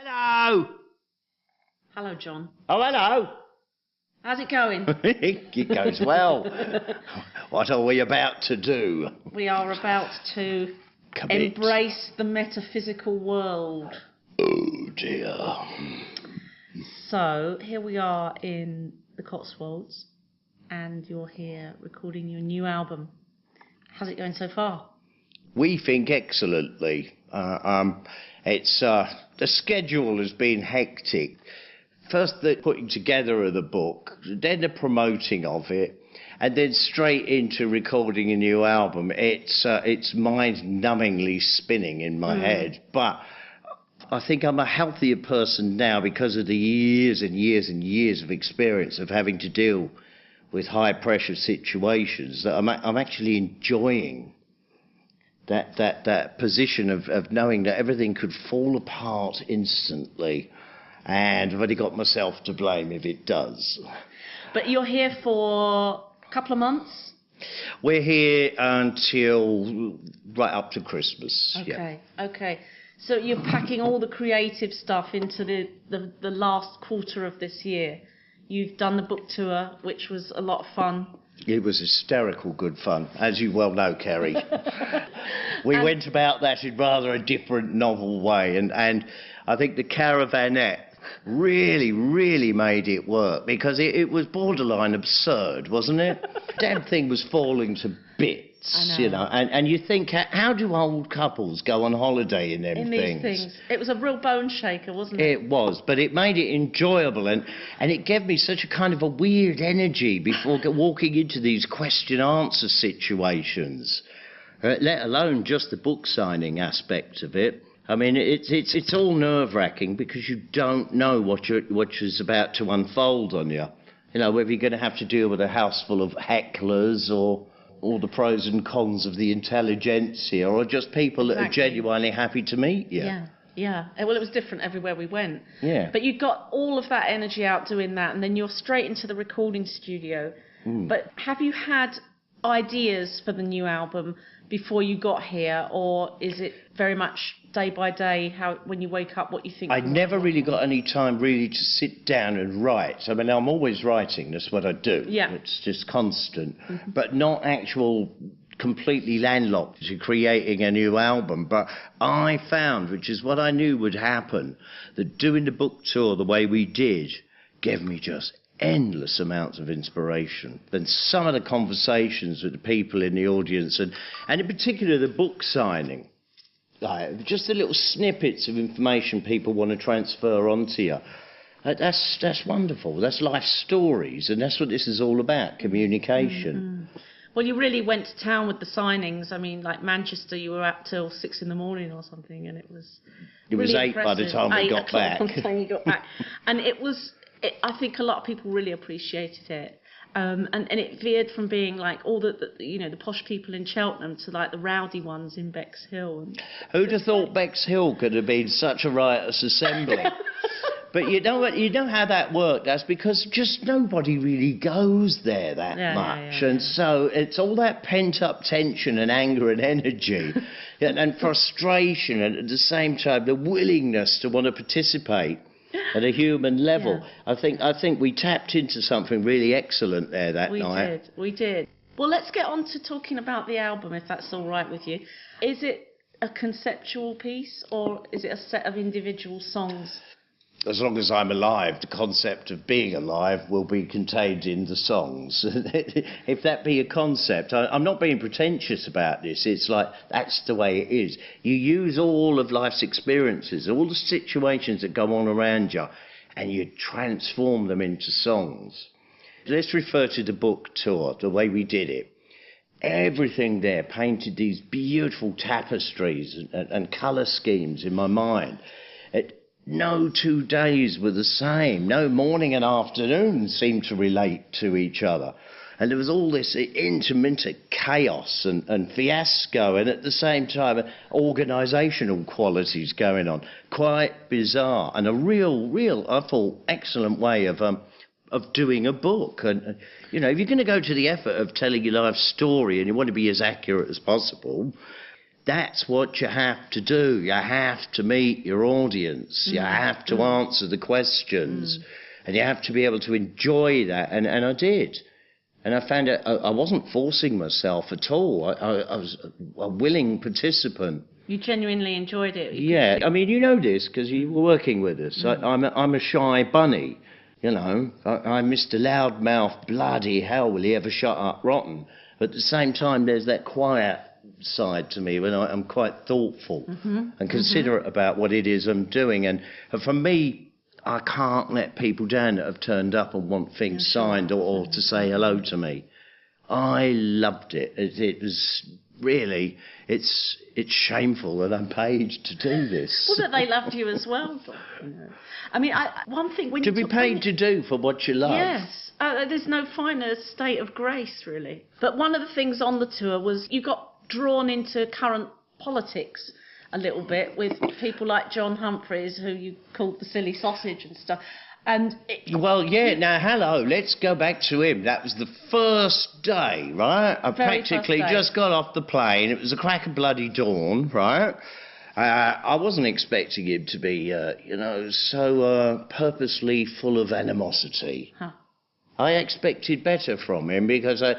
Hello! Hello, John. Oh, hello! How's it going? It goes well. What are we about to do? We are about to Commit. embrace the metaphysical world. Oh, dear. So, here we are in the Cotswolds, and you're here recording your new album. How's it going so far? We think excellently. The schedule has been hectic. First the putting together of the book, then the promoting of it, and then straight into recording a new album. It's mind-numbingly spinning in my head, but I think I'm a healthier person now because of the years and years and years of experience of having to deal with high-pressure situations that I'm actually enjoying that position of knowing that everything could fall apart instantly. And I've only got myself to blame if it does. But you're here for a couple of months? We're here until right up to Christmas. Okay, okay. So you're packing all the creative stuff into the last quarter of this year. You've done the book tour, which was a lot of fun. It was hysterical good fun, as you well know, Kerri. We went about that in rather a different, novel way, and I think the Caravanette really made it work, because it was borderline absurd, wasn't it? Damn thing was falling to bits. I know. And you think, how do old couples go on holiday in things? These things. It was a real bone shaker, wasn't it? It was, but it made it enjoyable, and it gave me such a kind of a weird energy before walking into these question-answer situations, let alone just the book signing aspect of it. I mean, it's all nerve-wracking because you don't know what is about to unfold on you. You know, whether you're going to have to deal with a house full of hecklers or the pros and cons of the intelligentsia, or just people that are genuinely happy to meet you. Yeah. Well, it was different everywhere we went. Yeah. But you got all of that energy out doing that, and then you're straight into the recording studio. But have you had ideas for the new album before you got here, or is it very much day by day, when you wake up, what you think? I never really got any time really to sit down and write. I mean, I'm always writing, that's what I do. Yeah. It's just constant, but not actual completely landlocked to creating a new album. But I found, which is what I knew would happen, that doing the book tour the way we did gave me just endless amounts of inspiration. Then some of the conversations with the people in the audience, and in particular the book signing, like just the little snippets of information people want to transfer onto you. That's wonderful. That's life stories, and that's what this is all about, communication. Well, you really went to town with the signings. I mean, like Manchester, you were up till 6 in the morning or something, and it was really 8 impressive. by the time we got back. By the time you got back. And I think a lot of people really appreciated it. And it veered from being like all the posh people in Cheltenham to like the rowdy ones in Bexhill. Who'd have thought Bexhill could have been such a riotous assembly? But you know what? You know how that worked. That's because just nobody really goes there that much, and so it's all that pent-up tension and anger and energy, and frustration, and at the same time the willingness to want to participate at a human level. I think we tapped into something really excellent there that night. We did. Well, let's get on to talking about the album, if that's all right with you. Is it a conceptual piece, or is it a set of individual songs? As long as I'm alive, the concept of being alive will be contained in the songs. If that be a concept, I'm not being pretentious about this. It's like, that's the way it is. You use all of life's experiences, all the situations that go on around you, and you transform them into songs. Let's refer to the book tour, the way we did it. Everything there painted these beautiful tapestries and colour schemes in my mind. No 2 days were the same. No morning and afternoon seemed to relate to each other. And there was all this intermittent chaos and fiasco, and at the same time, organisational qualities going on. Quite bizarre, and a real, I thought, excellent way of doing a book. And, you know, if you're going to go to the effort of telling your life story and you want to be as accurate as possible, That's what you have to do. You have to meet your audience. You have to answer the questions. And you have to be able to enjoy that. And I did. And I found out I wasn't forcing myself at all. I was a willing participant. You genuinely enjoyed it. Yeah. I mean, you know this because you were working with us. I'm a shy bunny. You know, I'm Mr. Loudmouth, bloody hell, will he ever shut up rotten? But at the same time, there's that quiet side to me when I'm quite thoughtful and considerate about what it is I'm doing. And for me, I can't let people down that have turned up and want things signed or to say hello to me. I loved it. It was really, it's shameful that I'm paid to do this. Well, that they loved you as well. I mean, one thing... To be paid to do for what you love. Yes. There's no finer state of grace, really. But one of the things on the tour was you got drawn into current politics a little bit with people like John Humphreys, who you called the silly sausage and stuff. Well, yeah, now, hello, let's go back to him. That was the first day, right? I practically just got off the plane. It was a crack of bloody dawn, right? I wasn't expecting him to be, so purposely full of animosity. Huh. I expected better from him because I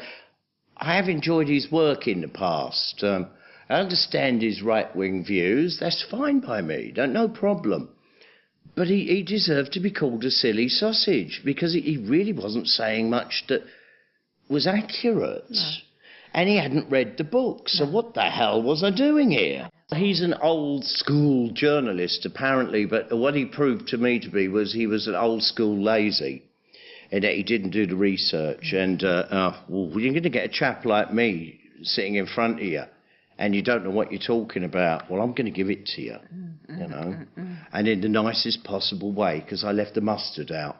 have enjoyed his work in the past. I understand his right-wing views. That's fine by me. No problem. But he deserved to be called a silly sausage because he really wasn't saying much that was accurate. No. And he hadn't read the book, so what the hell was I doing here? He's an old-school journalist, apparently, but what he proved to me to be was he was an old-school lazy, and that he didn't do the research. And you're going to get a chap like me sitting in front of you, and you don't know what you're talking about. Well, I'm going to give it to you, you know, and in the nicest possible way, because I left the mustard out.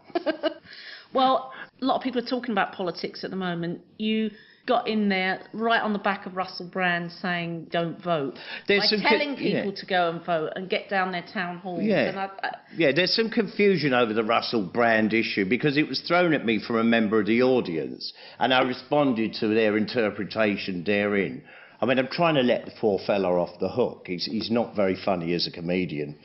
Well, a lot of people are talking about politics at the moment. You got in there right on the back of Russell Brand saying don't vote. Telling people to go and vote and get down their town halls. Yeah. And there's some confusion over the Russell Brand issue because it was thrown at me from a member of the audience and I responded to their interpretation therein. I mean, I'm trying to let the poor fella off the hook. He's not very funny as a comedian.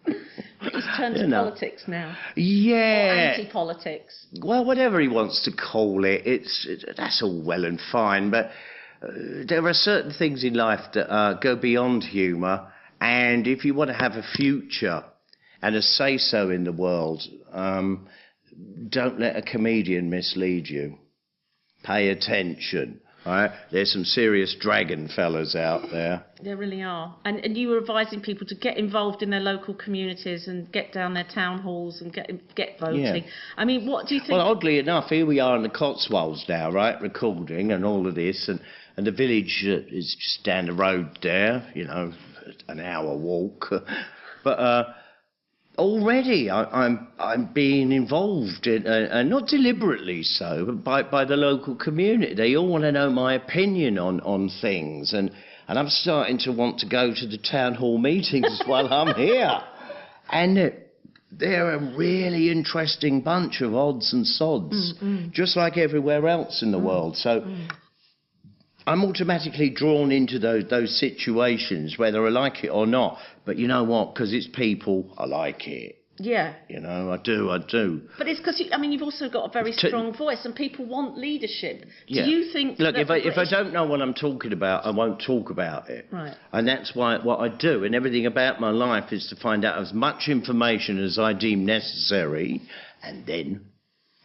But he's turned to politics now. Yeah. Or anti-politics. Well, whatever he wants to call it, that's all well and fine. But there are certain things in life that go beyond humour. And if you want to have a future and a say-so in the world, don't let a comedian mislead you. Pay attention. Right? There's some serious dragon fellas out there. There really are. And you were advising people to get involved in their local communities and get down their town halls and get voting. Yeah. I mean, what do you think? Well, oddly enough, here we are in the Cotswolds now, right, recording and all of this, and the village is just down the road there, you know, an hour walk. But already I'm being involved in, and not deliberately so, but by the local community. They all want to know my opinion on things, and I'm starting to want to go to the town hall meetings while I'm here. And they're a really interesting bunch of odds and sods, just like everywhere else in the world. So I'm automatically drawn into those situations, whether I like it or not. But you know what? Because it's people, I like it. Yeah. You know, I do. But it's because, you've also got a very strong voice and people want leadership. Yeah. Do you think... Look, if I don't know what I'm talking about, I won't talk about it. Right. And that's what I do. And everything about my life is to find out as much information as I deem necessary and then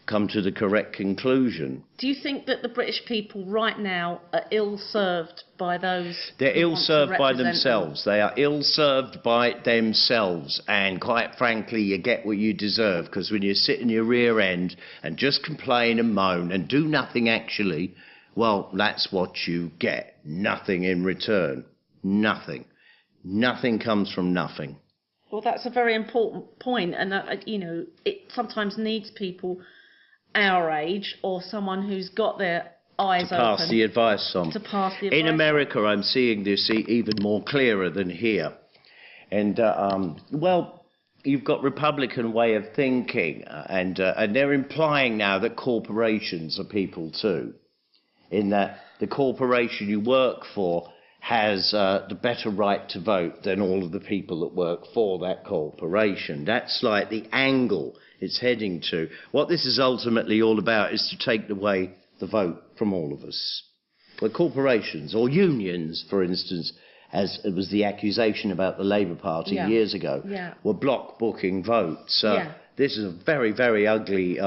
come to the correct conclusion. Do you think that the British people right now are ill-served by those... They're ill-served by themselves. They are ill-served by themselves. And quite frankly, you get what you deserve, because when you sit in your rear end and just complain and moan and do nothing actually, well, that's what you get. Nothing in return. Nothing. Nothing comes from nothing. Well, that's a very important point. And, it sometimes needs people our age or someone who's got their eyes open. To pass the advice on. To pass the advice. In America, I'm seeing this even more clearer than here. And, you've got Republican way of thinking, and they're implying now that corporations are people too, in that the corporation you work for has the better right to vote than all of the people that work for that corporation. That's like the angle it's heading to. What this is ultimately all about is to take away the vote from all of us. Where corporations or unions, for instance, as it was the accusation about the Labour Party years ago, were block booking votes. This is a very, very ugly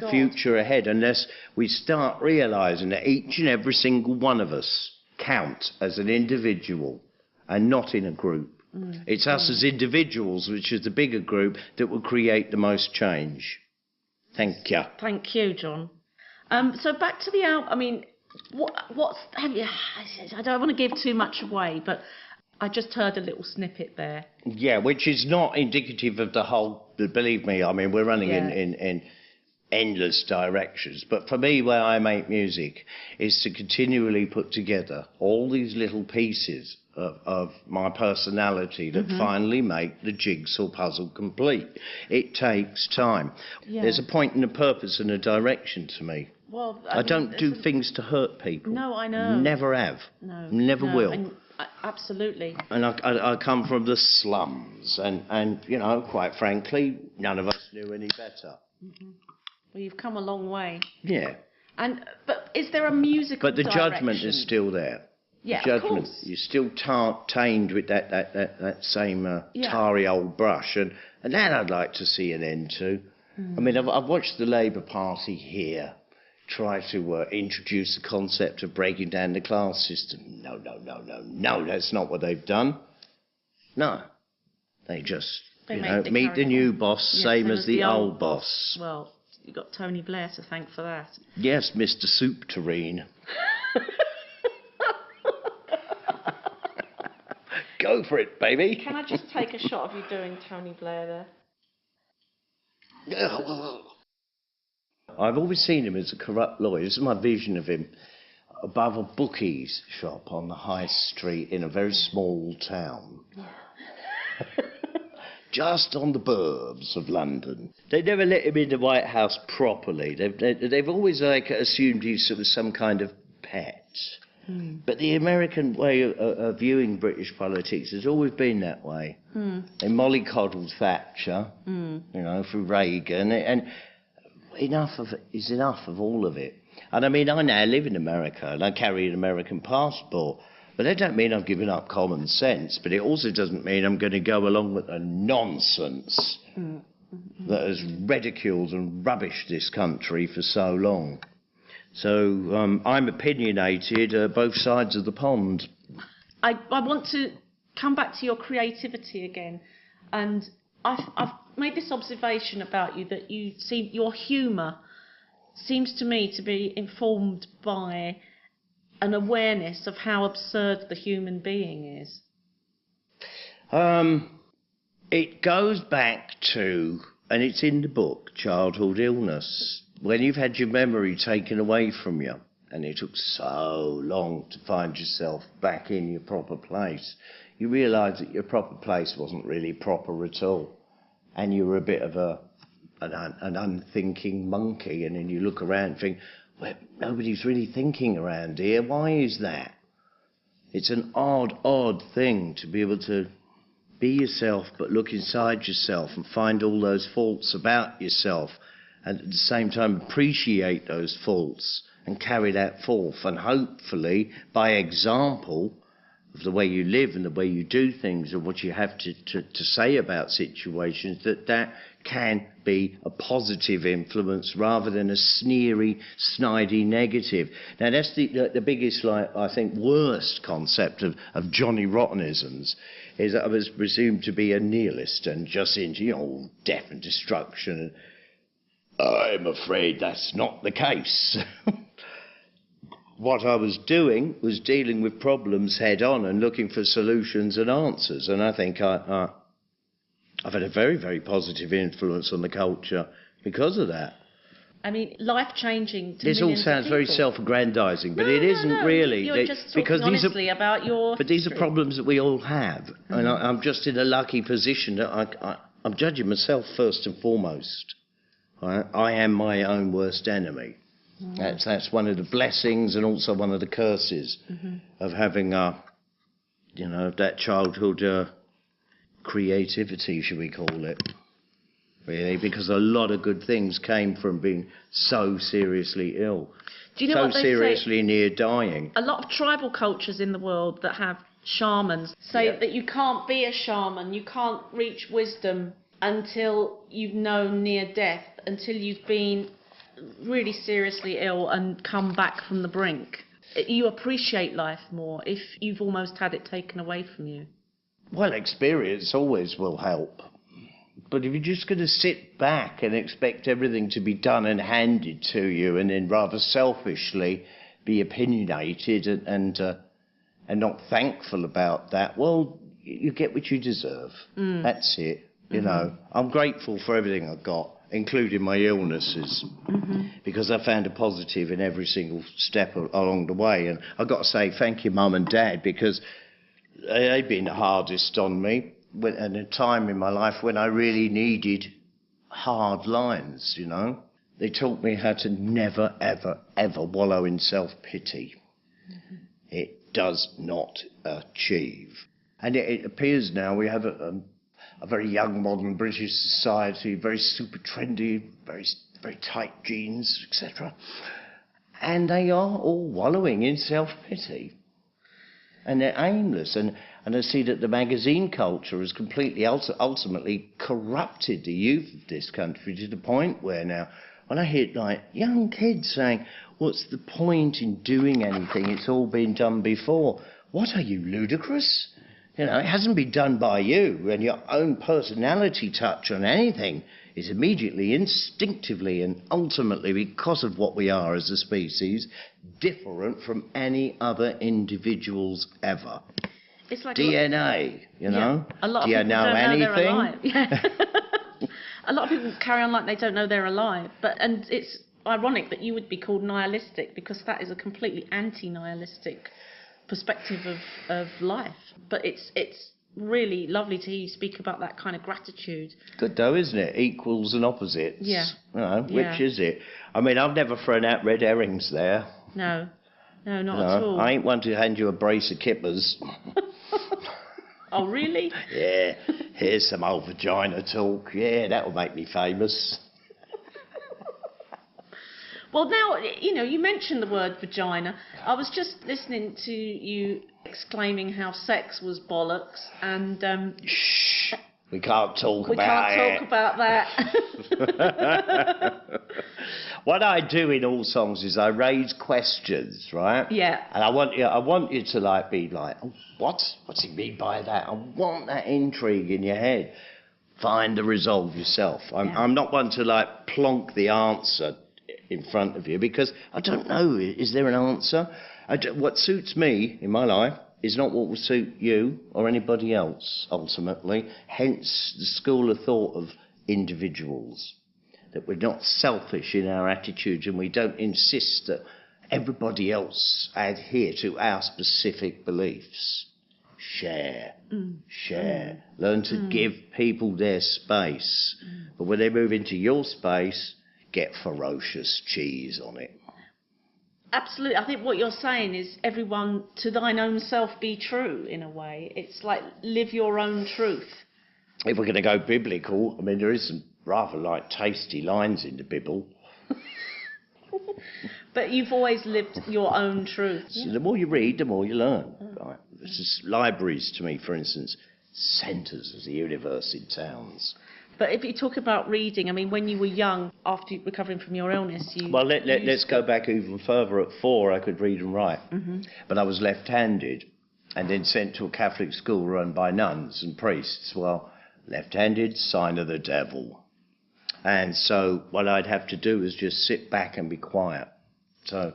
future ahead unless we start realising that each and every single one of us count as an individual and not in a group. It's us as individuals, which is the bigger group, that will create the most change. Thank you. Thank you, John. So back to the album. I mean, I don't want to give too much away, but I just heard a little snippet there. Yeah, which is not indicative of the whole. Believe me, I mean, we're running in endless directions. But for me, where I make music is to continually put together all these little pieces of my personality that finally make the jigsaw puzzle complete. It takes time. There's a point and a purpose and a direction to me. Well, I don't do things to hurt people. No, I know. Never have. No. Never will. And, absolutely. And I come from the slums, and you know, quite frankly, none of us knew any better. Well, you've come a long way. Yeah. But is there a musical But the direction? judgment is still there. Yeah, the judgment, of course. you're still tainted with that same tarry old brush, and that I'd like to see an end to. I mean, I've watched the Labour Party here try to introduce the concept of breaking down the class system. No, that's not what they've done. No, they just meet the new boss, same as the old boss. Well, you've got Tony Blair to thank for that. Yes, Mr. Soup Tureen. Go for it, baby. Can I just take a shot of you doing Tony Blair there? I've always seen him as a corrupt lawyer. This is my vision of him above a bookies shop on the high street in a very small town. Just on the burbs of London. They never let him in the White House properly. They've always assumed he's sort of some kind of pet. But the American way of viewing British politics has always been that way. They mollycoddled Thatcher, through Reagan, and enough of all of it. And I mean, I now live in America, and I carry an American passport, but that don't mean I've given up common sense, but it also doesn't mean I'm going to go along with the nonsense that has ridiculed and rubbished this country for so long. So I'm opinionated both sides of the pond. I want to come back to your creativity again, and I've made this observation about you that your humour seems to me to be informed by an awareness of how absurd the human being is. It goes back to, and it's in the book, childhood illness. When you've had your memory taken away from you, and it took so long to find yourself back in your proper place, you realise that your proper place wasn't really proper at all. And you were a bit of an unthinking monkey, and then you look around and think, well, nobody's really thinking around here. Why is that? It's an odd thing to be able to be yourself, but look inside yourself and find all those faults about yourself, and at the same time appreciate those faults and carry that forth, and hopefully, by example of the way you live and the way you do things and what you have to say about situations, that can be a positive influence rather than a sneery, snidey negative. Now, that's the biggest, I think, worst concept of Johnny Rottenisms, is that I was presumed to be a nihilist and just into, death and destruction. I'm afraid that's not the case. What I was doing was dealing with problems head on and looking for solutions and answers. And I think I've had a very, very positive influence on the culture because of that. I mean, life-changing to This all sounds very self-aggrandising, but it isn't really. You're just talking honestly about your But these are problems that we all have. And I'm just in a lucky position that I'm judging myself first and foremost. I am my own worst enemy. That's one of the blessings and also one of the curses of having you know, that childhood creativity, should we call it, really, because a lot of good things came from being so seriously ill, Do you know so what they seriously say? near dying. A lot of tribal cultures in the world that have shamans say Yeah. that you can't be a shaman, you can't reach wisdom until you've known near death, until you've been really seriously ill and come back from the brink. You appreciate life more if you've almost had it taken away from you. Well, experience always will help. But if you're just going to sit back and expect everything to be done and handed to you, and then rather selfishly be opinionated and not thankful about that, well, you get what you deserve. That's it. You know, I'm grateful for everything I've got, including my illnesses, because I found a positive in every single step along the way. And I've got to say thank you, Mum and Dad, because they've been the hardest on me at a time in my life when I really needed hard lines, you know. They taught me how to never, ever, ever wallow in self-pity. It does not achieve. And it appears now we have a very young, modern British society, very super trendy, very, very tight jeans, etc. And they are all wallowing in self-pity. And they're aimless. And I see that the magazine culture has completely, ultimately corrupted the youth of this country to the point where now, when I hear like young kids saying, what's the point in doing anything? It's all been done before. What, are you, ludicrous? You know, it hasn't been done by you, and your own personality touch on anything is immediately, instinctively, and ultimately, because of what we are as a species, different from any other individuals ever. It's like DNA, you know? A lot of Do you people know don't anything? know they're alive. Yeah. A lot of people carry on like they don't know they're alive. And it's ironic that you would be called nihilistic, because that is a completely anti-nihilistic perspective of life. But it's really lovely to hear you speak about that kind of gratitude. Good though, isn't it? Equals and opposites. Yeah. You know, Yeah. which is it? I mean, I've never thrown out red herrings there. No, not No, at all. I ain't one to hand you a brace of kippers. Oh, really? Yeah, here's some old vagina talk. Yeah, that'll make me famous. Well, now, you know, you mentioned the word vagina. I was just listening to you exclaiming how sex was bollocks, and Shh, we can't talk we about can't talk about that. What I do in all songs is I raise questions, right? Yeah. And I want you to like be like, oh, what's he mean by that? I want that intrigue in your head. Find the resolve yourself. I'm not one to like plonk the answer in front of you, because I don't know. Is there an answer? What suits me in my life is not what will suit you or anybody else, ultimately. Hence the school of thought of individuals. That we're not selfish in our attitudes, and we don't insist that everybody else adhere to our specific beliefs. Share. Learn to give people their space. But when they move into your space, get ferocious cheese on it. Absolutely. I think what you're saying is everyone to thine own self be true, in a way. It's like live your own truth. If we're going to go biblical, I mean, there is some rather like tasty lines in the Bible. But you've always lived your own truth. So the more you read, the more you learn. Right? This is libraries to me, for instance, centres of the universe in towns. But if you talk about reading, I mean, when you were young, after recovering from your illness, you... Well, let's go back even further. At 4, I could read and write. But I was left-handed and then sent to a Catholic school run by nuns and priests. Well, left-handed, sign of the devil. And so what I'd have to do was just sit back and be quiet. So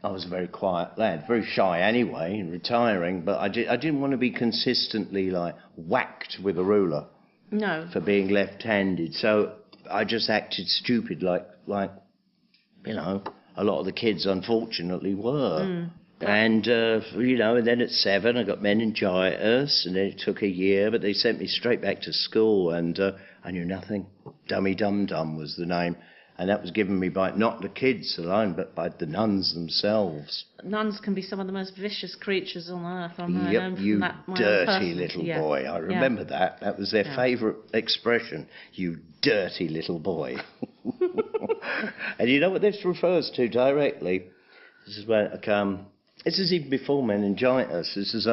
I was a very quiet lad, very shy anyway, and retiring, but I didn't want to be consistently like whacked with a ruler. No. For being left-handed. So I just acted stupid like you know, a lot of the kids unfortunately were. And, you know, and then at 7 I got meningitis, and then it took a year, but they sent me straight back to school, and I knew nothing. Dummy Dum Dum was the name. And that was given me by not the kids alone, but by the nuns themselves. Nuns can be some of the most vicious creatures on earth. I know Yep, from you that, my own dirty personal- little yeah. boy. I remember that. That was their favourite expression. You dirty little boy. And you know what this refers to directly? This is where this is even before meningitis. This is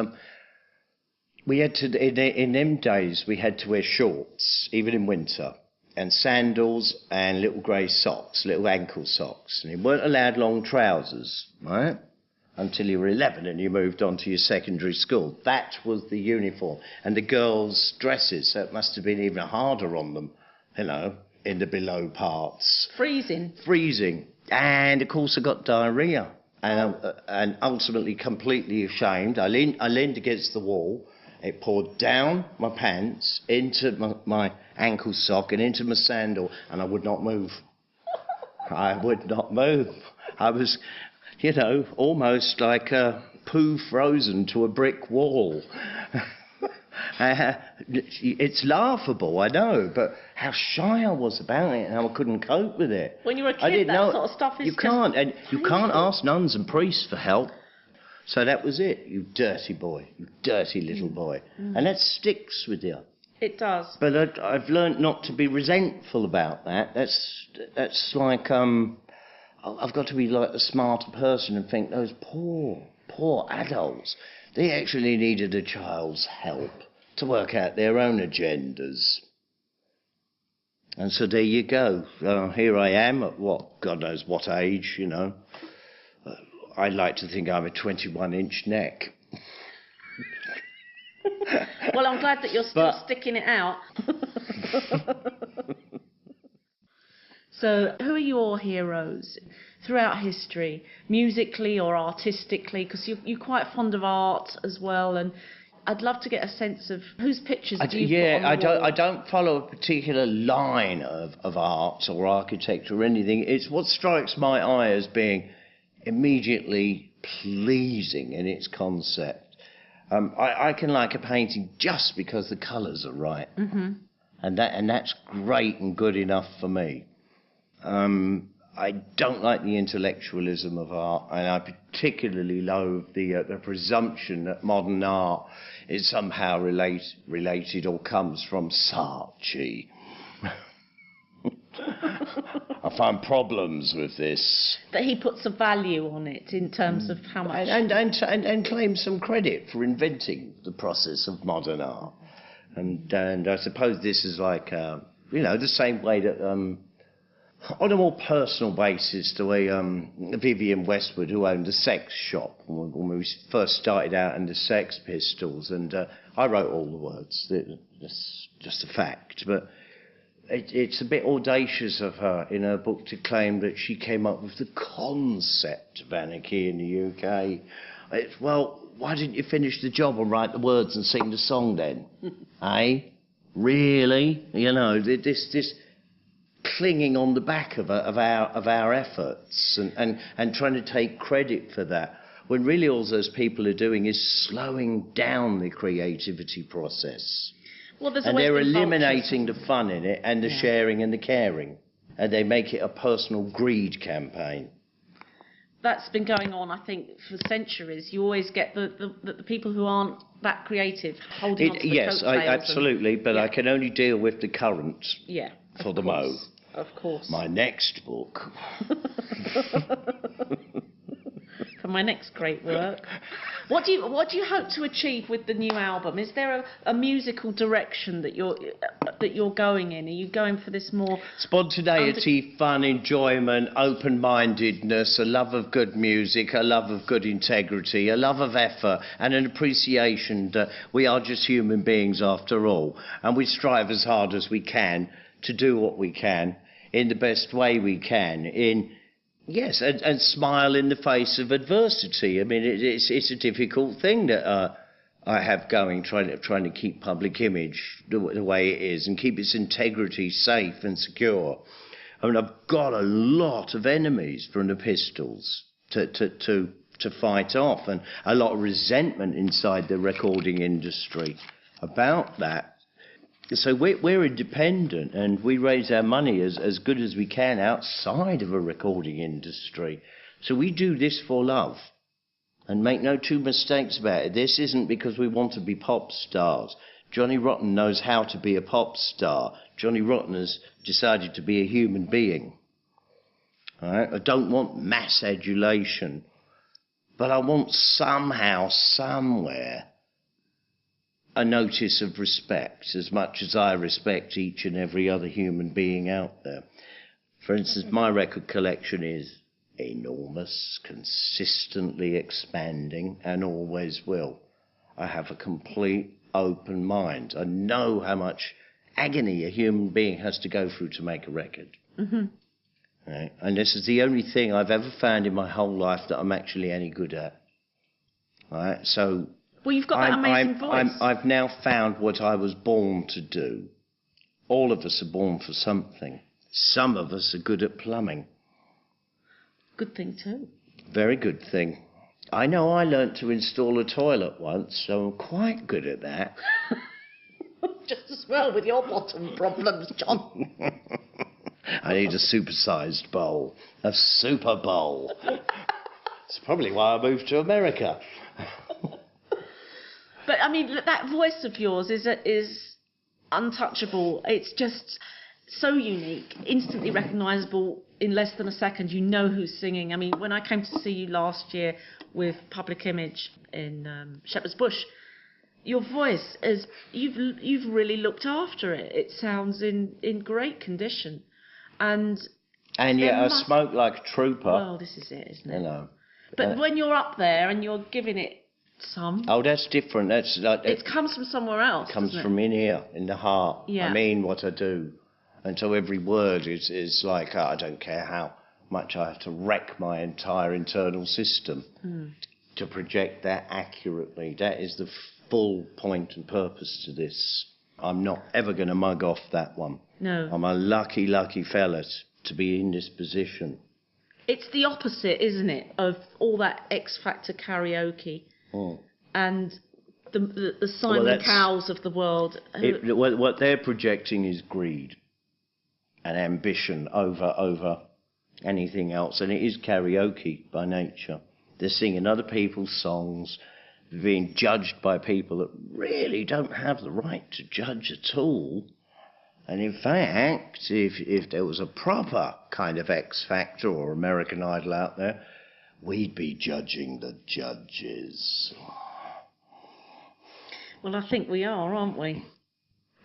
we had to in them days we had to wear shorts even in winter, and sandals and little grey socks, little ankle socks, and you weren't allowed long trousers, right? Until you were 11 and you moved on to your secondary school. That was the uniform, and the girls' dresses. So it must have been even harder on them, you know, in the below parts. Freezing. And of course I got diarrhoea, and ultimately completely ashamed. I leaned against the wall. It poured down my pants, into my ankle sock and into my sandal, and I would not move. I would not move. I was, you know, almost like poo frozen to a brick wall. It's laughable, I know, but how shy I was about it and how I couldn't cope with it. When you were a kid, that sort of stuff is you can't, and you can't ask nuns and priests for help. So that was it. You dirty boy, you dirty little boy, and that sticks with you. It does. But I've learnt not to be resentful about that. That's like I've got to be like a smarter person and think those poor adults. They actually needed a child's help to work out their own agendas. And so there you go. Here I am at God knows what age, you know. I like to think I'm a 21-inch neck. Well, I'm glad that you're still sticking it out. So, who are your heroes throughout history, musically or artistically? Because you're quite fond of art as well, and I'd love to get a sense of whose pictures do you put on the wall? I don't follow a particular line of art or architecture or anything. It's what strikes my eye as being immediately pleasing in its concept. I can like a painting just because the colours are right, and that's great and good enough for me. I don't like the intellectualism of art, and I particularly loathe the presumption that modern art is somehow related or comes from Saatchi. I find problems with this. That he puts a value on it in terms of how much... And claims some credit for inventing the process of modern art. And I suppose this is like, you know, the same way that, on a more personal basis, the way Vivienne Westwood, who owned a sex shop when we first started out in the Sex Pistols, and I wrote all the words. That's just a fact. But it's a bit audacious of her in her book to claim that she came up with the concept of anarchy in the UK. Well, why didn't you finish the job and write the words and sing the song then? Eh? Really? You know, this clinging on the back of our efforts and trying to take credit for that, when really all those people are doing is slowing down the creativity process. Well, and they're eliminating the fun in it and the sharing and the caring, and they make it a personal greed campaign. That's been going on, I think, for centuries. You always get the people who aren't that creative holding on to the yes, absolutely, but I can only deal with the current for the mo. Of course. My next book. For my next great work. What do you hope to achieve with the new album? Is there a musical direction that you're going in? Are you going for this more spontaneity, fun, enjoyment, open-mindedness, a love of good music, a love of good integrity, a love of effort, and an appreciation that we are just human beings after all, and we strive as hard as we can to do what we can in the best way we can, yes, and smile in the face of adversity. I mean, it's a difficult thing that I have going, trying to keep public image the way it is and keep its integrity safe and secure. I mean, I've got a lot of enemies from the Pistols to fight off, and a lot of resentment inside the recording industry about that. So we're independent, and we raise our money as good as we can outside of a recording industry. So we do this for love. And make no two mistakes about it. This isn't because we want to be pop stars. Johnny Rotten knows how to be a pop star. Johnny Rotten has decided to be a human being. All right? I don't want mass adulation, but I want somehow, somewhere, a notice of respect, as much as I respect each and every other human being out there. For instance, my record collection is enormous, consistently expanding, and always will. I have a complete open mind. I know how much agony a human being has to go through to make a record. Mm-hmm. Right? And this is the only thing I've ever found in my whole life that I'm actually any good at. Right? So, well, you've got that amazing voice. I've now found what I was born to do. All of us are born for something. Some of us are good at plumbing. Good thing too. Very good thing. I know I learnt to install a toilet once, so I'm quite good at that. Just as well with your bottom problems, John. I need a supersized bowl. A super bowl. It's probably why I moved to America. But I mean, that voice of yours is untouchable. It's just so unique, instantly recognisable in less than a second. You know who's singing. I mean, when I came to see you last year with Public Image in Shepherd's Bush, your voice is, you've really looked after it. It sounds in great condition. And yet I smoke like a trooper. Well, this is it, isn't it? You know. But when you're up there and you're giving it some... Oh, that's different. That's like, it comes from somewhere else. It comes from in here, in the heart. Yeah. I mean what I do. And so every word is like, I don't care how much I have to wreck my entire internal system to project that accurately. That is the full point and purpose to this. I'm not ever going to mug off that one. No. I'm a lucky, lucky fella to be in this position. It's the opposite, isn't it, of all that X Factor karaoke and the Simon Cowells of the world. What they're projecting is greed and ambition over anything else, and it is karaoke by nature. They're singing other people's songs, being judged by people that really don't have the right to judge at all. And in fact, if there was a proper kind of X Factor or American Idol out there, we'd be judging the judges. Well, I think we are, aren't we?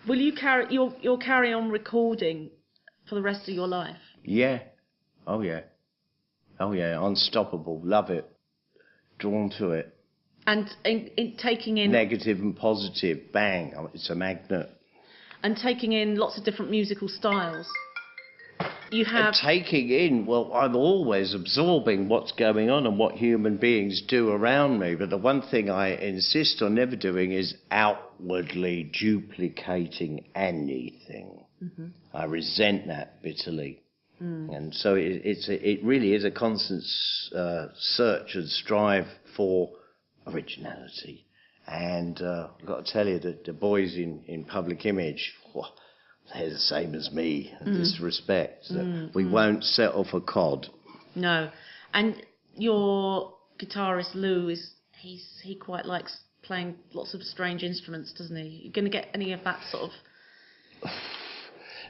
Will you you'll carry on recording for the rest of your life? Yeah. Oh, yeah. Oh, yeah. Unstoppable. Love it. Drawn to it. And in taking in... Negative and positive. Bang. It's a magnet. And taking in lots of different musical styles. You have... Taking in, well, I'm always absorbing what's going on and what human beings do around me. But the one thing I insist on never doing is outwardly duplicating anything. Mm-hmm. I resent that bitterly. And so it really is a constant search and strive for originality. And I've got to tell you that the boys in Public Image, they're the same as me in this respect. We won't settle for cod. No. And your guitarist Lou, he quite likes playing lots of strange instruments, doesn't he? You're going to get any of that sort of...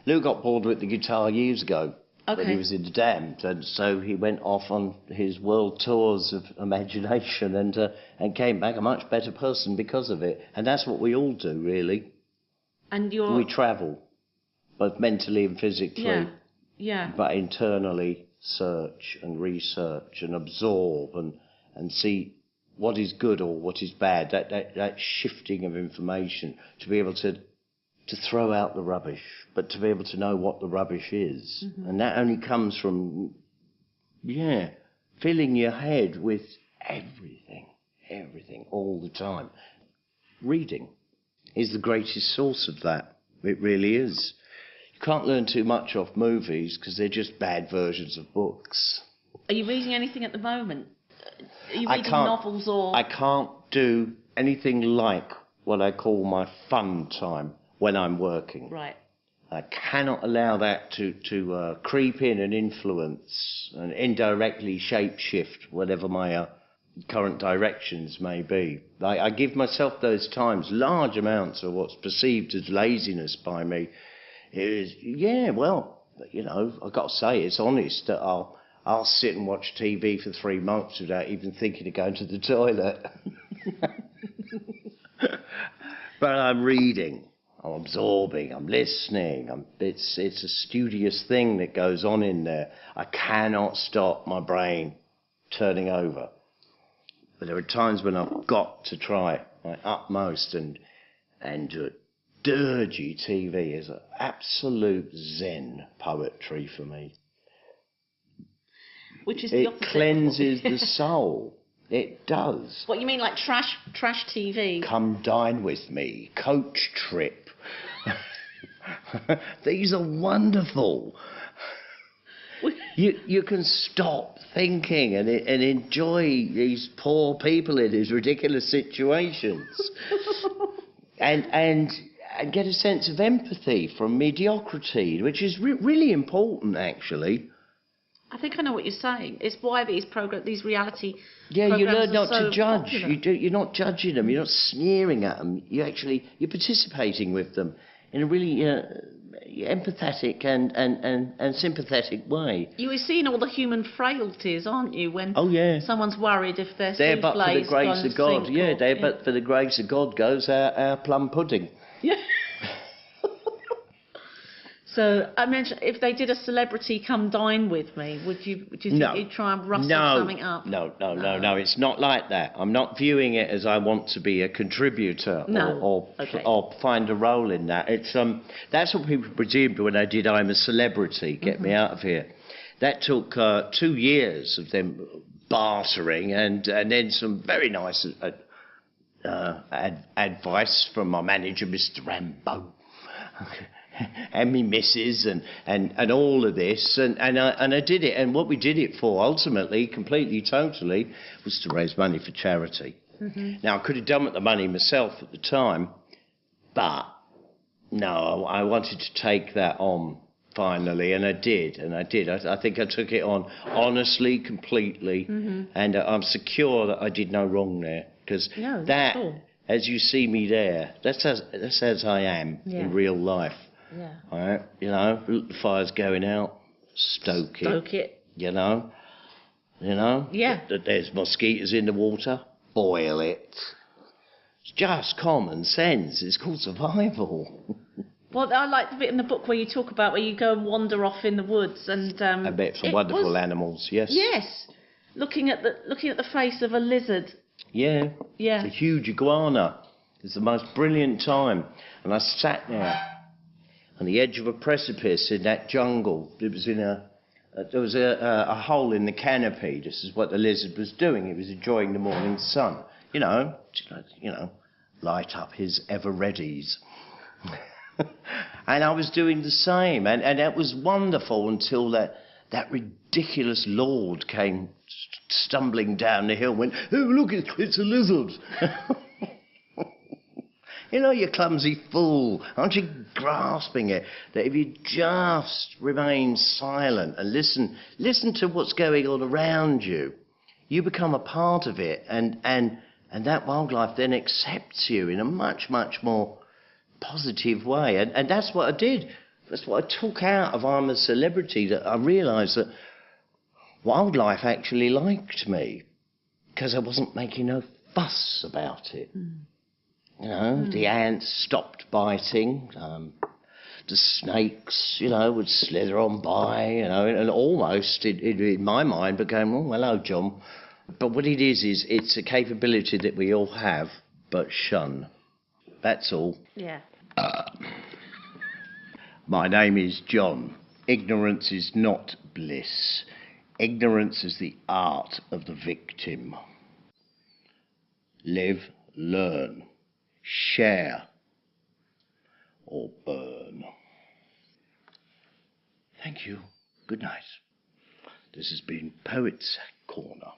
Lou got bored with the guitar years ago. Okay. When he was in the Damned, and so he went off on his world tours of imagination and came back a much better person because of it. And that's what we all do, really. And we travel, both mentally and physically. Yeah. But internally search and research and absorb and see what is good or what is bad. That shifting of information to be able to throw out the rubbish, but to be able to know what the rubbish is. Mm-hmm. And that only comes from, filling your head with everything, all the time. Reading is the greatest source of that. It really is. You can't learn too much off movies because they're just bad versions of books. Are you reading anything at the moment? Are you reading novels or... I can't do anything like what I call my fun time. when I'm working. Right. I cannot allow that to creep in and influence and indirectly shape-shift whatever my current directions may be. I give myself those times, large amounts of what's perceived as laziness by me. I've got to say, it's honest that I'll sit and watch TV for 3 months without even thinking of going to the toilet. But I'm reading, I'm absorbing, I'm listening. It's a studious thing that goes on in there. I cannot stop my brain turning over. But there are times when I've got to try my utmost, and dirgy TV is an absolute zen poetry for me. Which is the opposite. It cleanses the soul. It does. What, you mean like trash TV? Come dine with me. Coach trip. These are wonderful. You can stop thinking and enjoy these poor people in these ridiculous situations. and get a sense of empathy from mediocrity, which is really important, actually. I think I know what you're saying. It's why these reality you learn not to judge. Popular. You're not judging them. You're not sneering at them. You're participating with them in a really empathetic and sympathetic way. You were seeing all the human frailties, aren't you? When someone's worried if their there, but for the grace of God, but for the grace of God goes our plum pudding. Yeah. So I mentioned, if they did a celebrity come dine with me, would you think you'd try and rustle something up? No. It's not like that. I'm not viewing it as I want to be a contributor or find a role in that. It's that's what people presumed when I did I'm a Celebrity, Get Me Out of Here. That took 2 years of them bartering and then some very nice advice from my manager, Mr. Rambo. And me missus and all of this and I did it, and what we did it for ultimately, completely, totally, was to raise money for charity. Now I could have done with the money myself at the time, but no, I wanted to take that on finally, and I did. I think I took it on honestly, completely, and I'm secure that I did no wrong there, because that, as you see me there, that's as I am in real life. Yeah. All right, the fire's going out, stoke it. Yeah. That there's mosquitoes in the water, boil it. It's just common sense. It's called survival. Well, I like the bit in the book where you talk about where you go and wander off in the woods and I bet some wonderful animals. Yes. Yes. Looking at the face of a lizard. Yeah. Yeah. It's a huge iguana. It's the most brilliant time, and I sat there on the edge of a precipice in that jungle. It was there was a hole in the canopy. This is what the lizard was doing. He was enjoying the morning sun. Light up his ever-readies. And I was doing the same, and that was wonderful until that ridiculous lord came stumbling down the hill and went, "Oh, look, it's a lizard." You clumsy fool, aren't you grasping it? That if you just remain silent and listen to what's going on around you, you become a part of it, and that wildlife then accepts you in a much, much more positive way. And that's what I did. That's what I took out of I'm a Celebrity, that I realised that wildlife actually liked me because I wasn't making no fuss about it. The ants stopped biting, the snakes, would slither on by, and almost, in my mind, became, "Oh, hello, John." But what it is it's a capability that we all have, but shun. That's all. Yeah. My name is John. Ignorance is not bliss. Ignorance is the art of the victim. Live, learn. Share or burn. Thank you. Good night. This has been Poets Corner.